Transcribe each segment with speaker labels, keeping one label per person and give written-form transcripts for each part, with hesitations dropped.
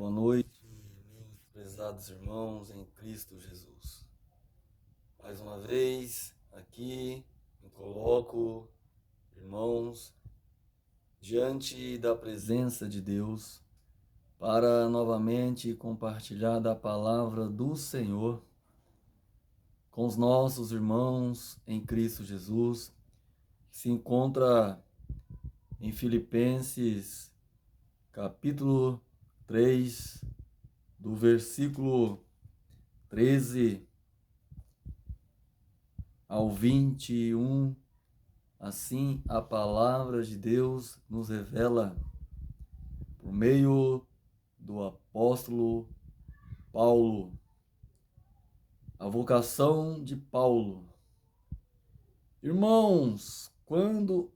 Speaker 1: Boa noite, meus prezados irmãos em Cristo Jesus. Mais uma vez, aqui me coloco, irmãos, diante da presença de Deus para novamente compartilhar da palavra do Senhor com os nossos irmãos em Cristo Jesus, que se encontra em Filipenses, capítulo 3, do versículo 13 ao 21, assim a palavra de Deus nos revela por meio do apóstolo Paulo, a vocação de Paulo. Irmãos, quanto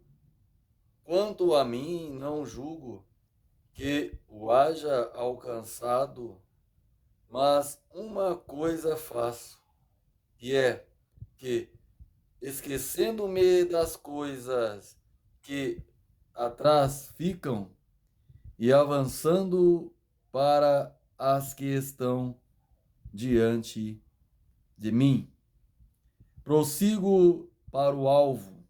Speaker 1: a mim, não julgo que o haja alcançado, mas uma coisa faço, e é que, esquecendo-me das coisas que atrás ficam e avançando para as que estão diante de mim, prossigo para o alvo,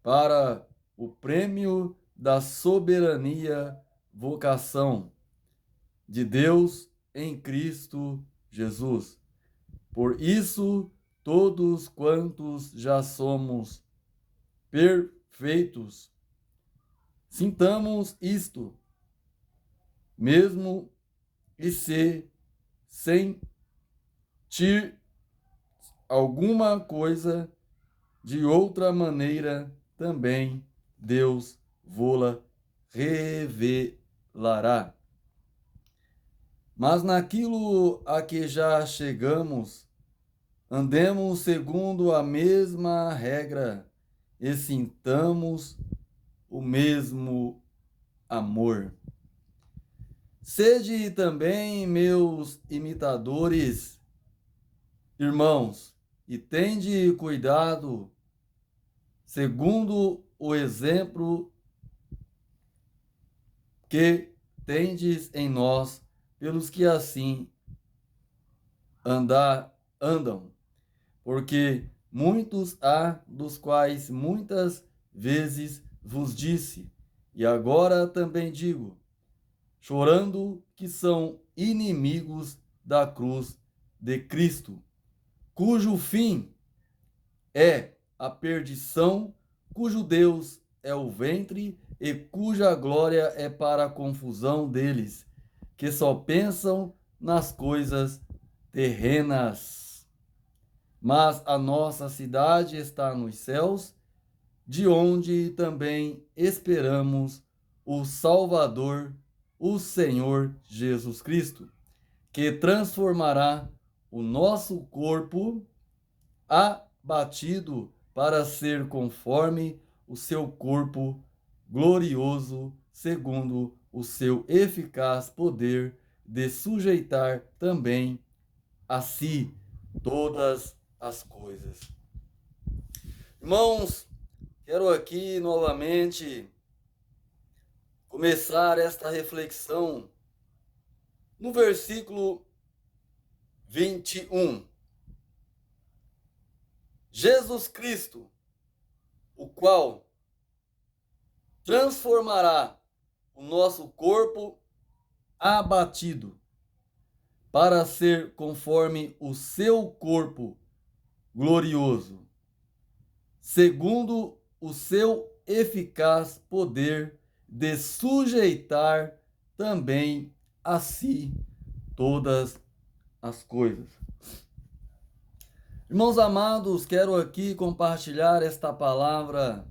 Speaker 1: para o prêmio da soberania vocação de Deus em Cristo Jesus. Por isso, todos quantos já somos perfeitos, sintamos isto, mesmo e se sentir alguma coisa de outra maneira, também Deus vô-la revelará. Mas naquilo a que já chegamos, andemos segundo a mesma regra e sintamos o mesmo amor. Sede também meus imitadores, irmãos, e tende cuidado, segundo o exemplo que tendes em nós, pelos que assim andam, porque muitos há dos quais muitas vezes vos disse, e agora também digo, chorando, que são inimigos da cruz de Cristo, cujo fim é a perdição, cujo Deus é o ventre e cuja glória é para a confusão deles, que só pensam nas coisas terrenas. Mas a nossa cidade está nos céus, de onde também esperamos o Salvador, o Senhor Jesus Cristo, que transformará o nosso corpo abatido para ser conforme o seu corpo glorioso, segundo o seu eficaz poder de sujeitar também a si todas as coisas. Irmãos, quero aqui novamente começar esta reflexão no versículo 21. Jesus Cristo, o qual transformará o nosso corpo abatido para ser conforme o seu corpo glorioso, segundo o seu eficaz poder de sujeitar também a si todas as coisas. Irmãos amados, quero aqui compartilhar esta palavra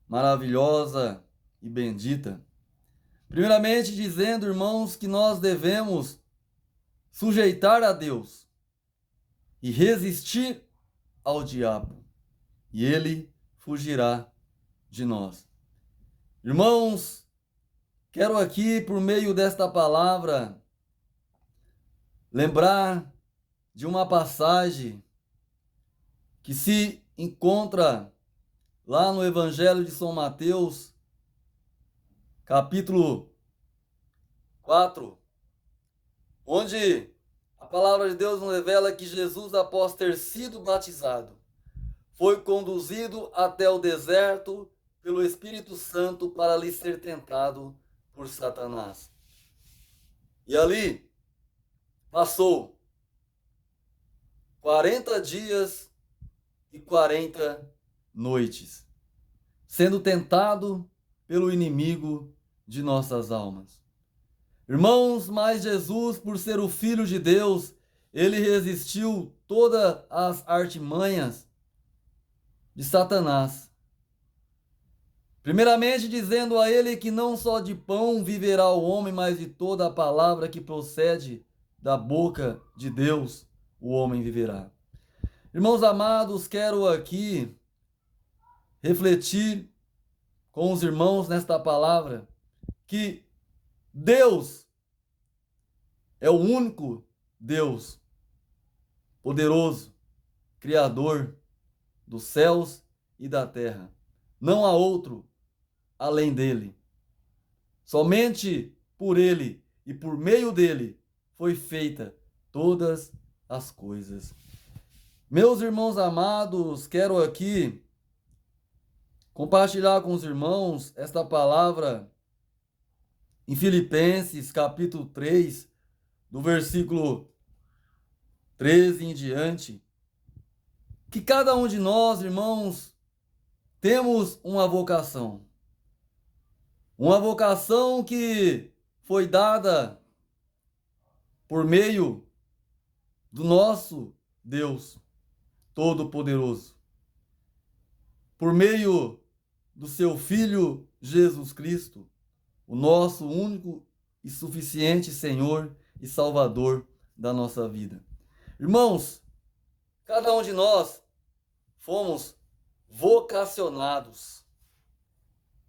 Speaker 1: maravilhosa e bendita. Primeiramente dizendo, irmãos, que nós devemos sujeitar a Deus e resistir ao diabo, e ele fugirá de nós. Irmãos, quero aqui, por meio desta palavra, lembrar de uma passagem que se encontra lá no Evangelho de São Mateus, capítulo 4, onde a palavra de Deus nos revela que Jesus, após ter sido batizado, foi conduzido até o deserto pelo Espírito Santo para lhe ser tentado por Satanás. E ali passou 40 dias e 40 noites, sendo tentado pelo inimigo de nossas almas. Irmãos, mas Jesus, por ser o Filho de Deus, ele resistiu todas as artimanhas de Satanás. Primeiramente dizendo a ele que não só de pão viverá o homem, mas de toda a palavra que procede da boca de Deus, o homem viverá. Irmãos amados, quero aqui refletir com os irmãos nesta palavra que Deus é o único Deus poderoso, Criador dos céus e da terra. Não há outro além dele. Somente por ele e por meio dele foi feita todas as coisas. Meus irmãos amados, quero aqui compartilhar com os irmãos esta palavra em Filipenses, capítulo 3, do versículo 13 em diante, que cada um de nós, irmãos, temos uma vocação. Uma vocação que foi dada por meio do nosso Deus Todo-Poderoso, por meio do seu Filho Jesus Cristo, o nosso único e suficiente Senhor e Salvador da nossa vida. Irmãos, cada um de nós fomos vocacionados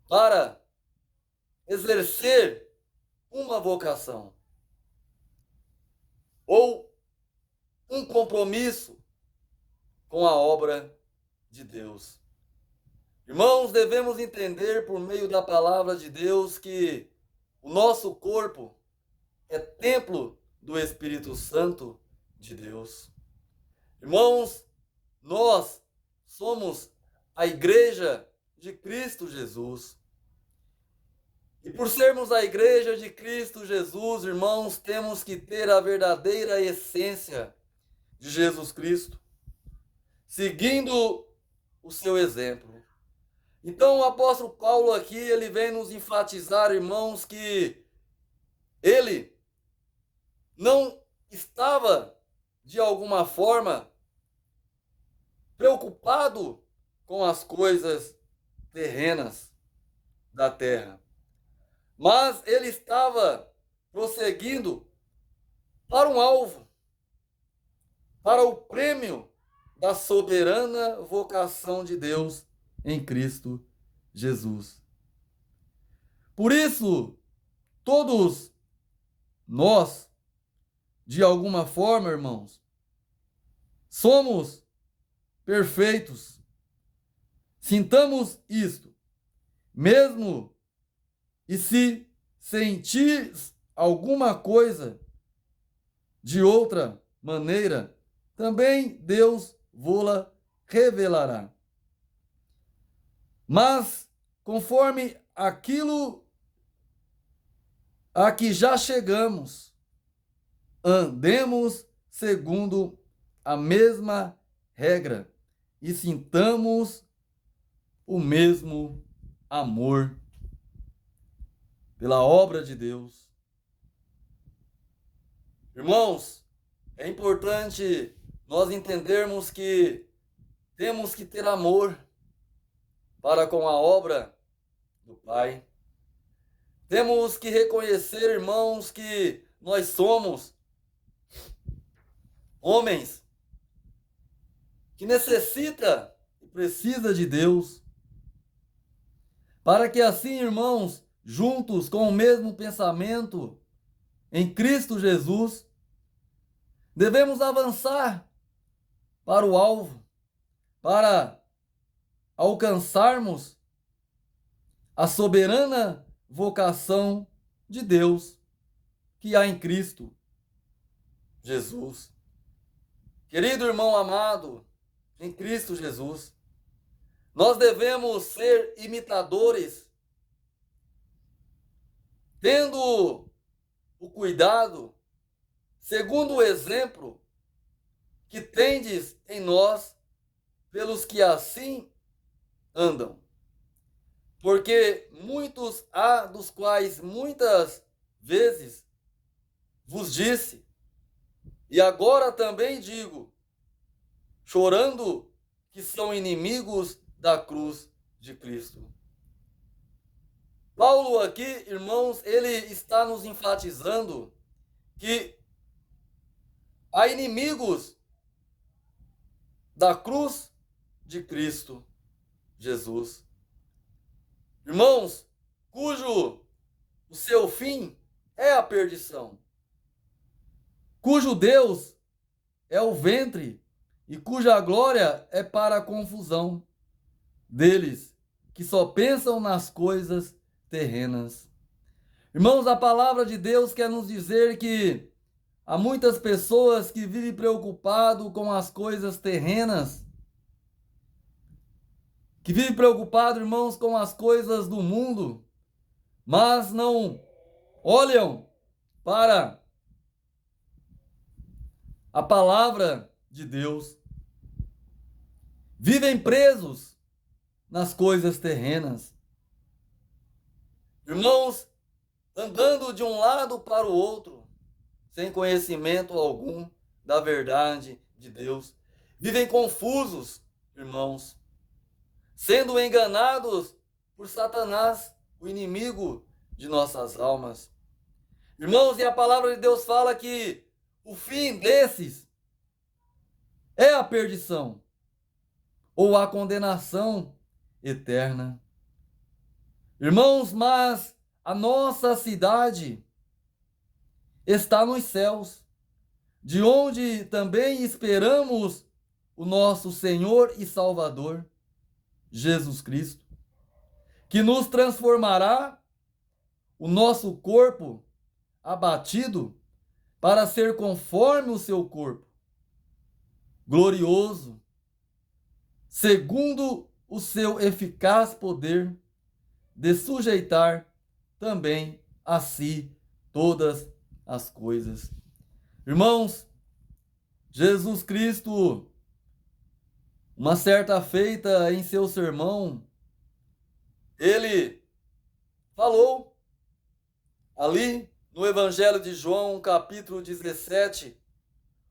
Speaker 1: para exercer uma vocação ou um compromisso com a obra de Deus. Irmãos, devemos entender por meio da palavra de Deus que o nosso corpo é templo do Espírito Santo de Deus. Irmãos, nós somos a igreja de Cristo Jesus. E por sermos a igreja de Cristo Jesus, irmãos, temos que ter a verdadeira essência de Jesus Cristo, seguindo o seu exemplo. Então o apóstolo Paulo aqui, ele vem nos enfatizar, irmãos, que ele não estava, de alguma forma, preocupado com as coisas terrenas da terra. Mas ele estava prosseguindo para um alvo, para o prêmio da soberana vocação de Deus em Cristo Jesus. Por isso, todos nós, de alguma forma, irmãos, somos perfeitos. Sintamos isto, mesmo e se sentir alguma coisa de outra maneira, também Deus vô-la revelará. Mas, conforme aquilo a que já chegamos, andemos segundo a mesma regra e sintamos o mesmo amor pela obra de Deus. Irmãos, é importante nós entendermos que temos que ter amor para com a obra do Pai. Temos que reconhecer, irmãos, que nós somos homens que necessita e precisa de Deus, para que assim, irmãos, juntos com o mesmo pensamento em Cristo Jesus, devemos avançar para o alvo, para alcançarmos a soberana vocação de Deus que há em Cristo Jesus. Querido irmão amado, em Cristo Jesus, nós devemos ser imitadores, tendo o cuidado, segundo o exemplo que tendes em nós, pelos que assim andam. Porque muitos há dos quais muitas vezes vos disse, e agora também digo, chorando, que são inimigos da cruz de Cristo. Paulo aqui, irmãos, ele está nos enfatizando que há inimigos da cruz de Cristo Jesus. Irmãos, cujo o seu fim é a perdição, cujo Deus é o ventre e cuja glória é para a confusão deles, que só pensam nas coisas terrenas. Irmãos, a palavra de Deus quer nos dizer que há muitas pessoas que vivem preocupado com as coisas terrenas, que vivem preocupado, irmãos, com as coisas do mundo, mas não olham para a palavra de Deus. Vivem presos nas coisas terrenas. Irmãos, andando de um lado para o outro, sem conhecimento algum da verdade de Deus. Vivem confusos, irmãos, sendo enganados por Satanás, o inimigo de nossas almas. Irmãos, e a palavra de Deus fala que o fim desses é a perdição ou a condenação eterna. Irmãos, mas a nossa cidade está nos céus, de onde também esperamos o nosso Senhor e Salvador, Jesus Cristo, que nos transformará o nosso corpo abatido para ser conforme o seu corpo, glorioso, segundo o seu eficaz poder de sujeitar também a si todas as coisas. Irmãos, Jesus Cristo, uma certa feita em seu sermão, ele falou ali no Evangelho de João, capítulo 17,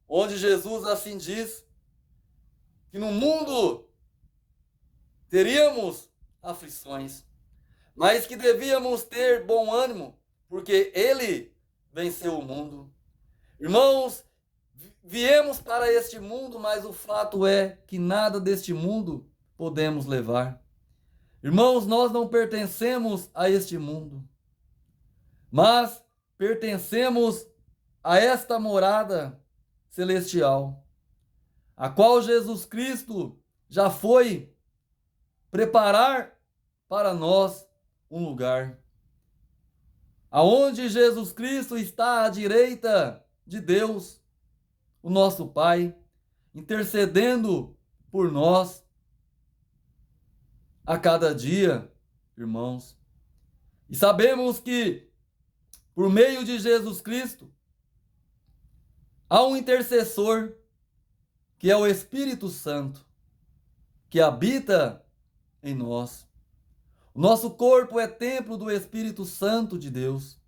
Speaker 1: onde Jesus assim diz que no mundo teríamos aflições, mas que devíamos ter bom ânimo, porque ele venceu o mundo. Irmãos, viemos para este mundo, mas o fato é que nada deste mundo podemos levar. Irmãos, nós não pertencemos a este mundo, mas pertencemos a esta morada celestial, a qual Jesus Cristo já foi preparar para nós um lugar. Aonde Jesus Cristo está à direita de Deus, o nosso Pai, intercedendo por nós a cada dia, irmãos. E sabemos que, por meio de Jesus Cristo, há um intercessor, que é o Espírito Santo, que habita em nós. O nosso corpo é templo do Espírito Santo de Deus.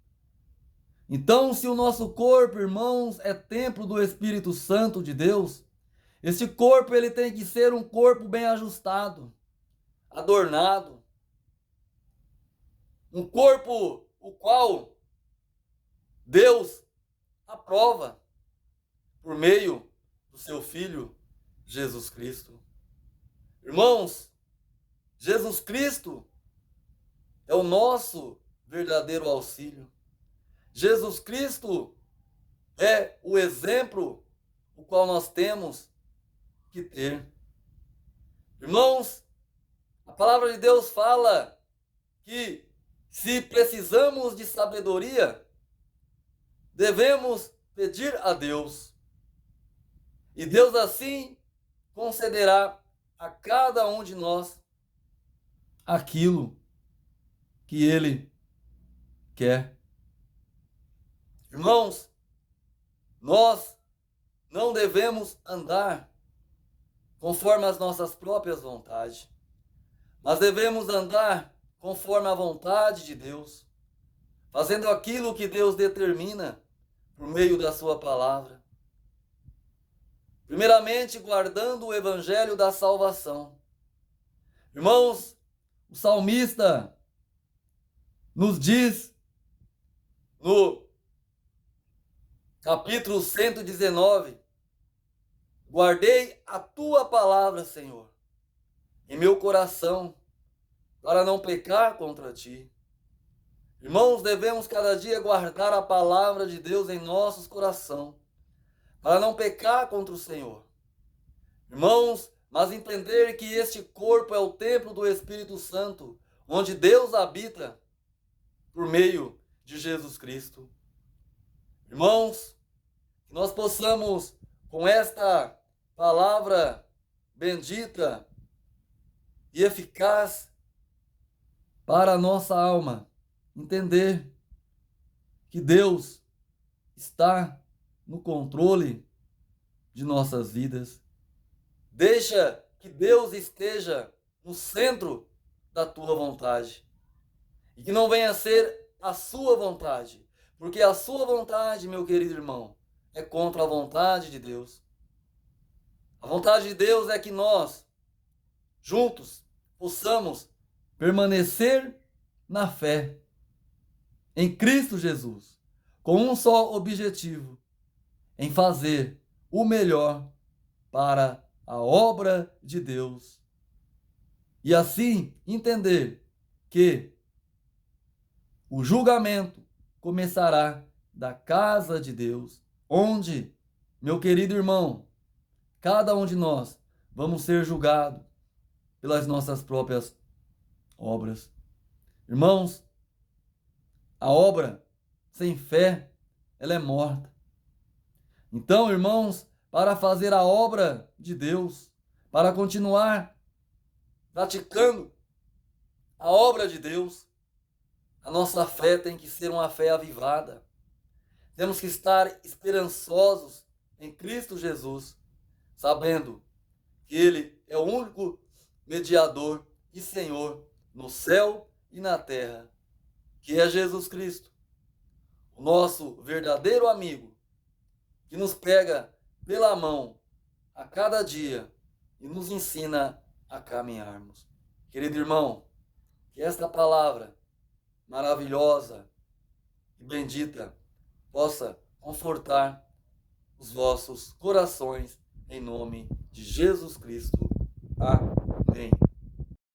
Speaker 1: Então, se o nosso corpo, irmãos, é templo do Espírito Santo de Deus, esse corpo ele tem que ser um corpo bem ajustado, adornado. Um corpo o qual Deus aprova por meio do seu Filho Jesus Cristo. Irmãos, Jesus Cristo é o nosso verdadeiro auxílio. Jesus Cristo é o exemplo o qual nós temos que ter. Irmãos, a palavra de Deus fala que se precisamos de sabedoria, devemos pedir a Deus. E Deus assim concederá a cada um de nós aquilo que Ele quer. Irmãos, nós não devemos andar conforme as nossas próprias vontades, mas devemos andar conforme a vontade de Deus, fazendo aquilo que Deus determina por meio da sua palavra. Primeiramente, guardando o evangelho da salvação. Irmãos, o salmista nos diz no capítulo 119: guardei a tua palavra, Senhor, em meu coração, para não pecar contra ti. Irmãos, devemos cada dia guardar a palavra de Deus em nossos corações, para não pecar contra o Senhor. Irmãos, mas entender que este corpo é o templo do Espírito Santo, onde Deus habita por meio de Jesus Cristo. Irmãos, que nós possamos, com esta palavra bendita e eficaz para a nossa alma, entender que Deus está no controle de nossas vidas. Deixa que Deus esteja no centro da tua vontade. E que não venha a ser a sua vontade. Porque a sua vontade, meu querido irmão, é contra a vontade de Deus. A vontade de Deus é que nós, juntos, possamos permanecer na fé em Cristo Jesus, com um só objetivo: em fazer o melhor para a obra de Deus. E assim entender que o julgamento começará da casa de Deus, onde, meu querido irmão, cada um de nós vamos ser julgados pelas nossas próprias obras. Irmãos, a obra sem fé, ela é morta. Então, irmãos, para fazer a obra de Deus, para continuar praticando a obra de Deus, a nossa fé tem que ser uma fé avivada. Temos que estar esperançosos em Cristo Jesus, sabendo que Ele é o único mediador e Senhor no céu e na terra, que é Jesus Cristo, o nosso verdadeiro amigo, que nos pega pela mão a cada dia e nos ensina a caminharmos. Querido irmão, que esta palavra maravilhosa e bendita possa confortar os vossos corações, em nome de Jesus Cristo. Amém.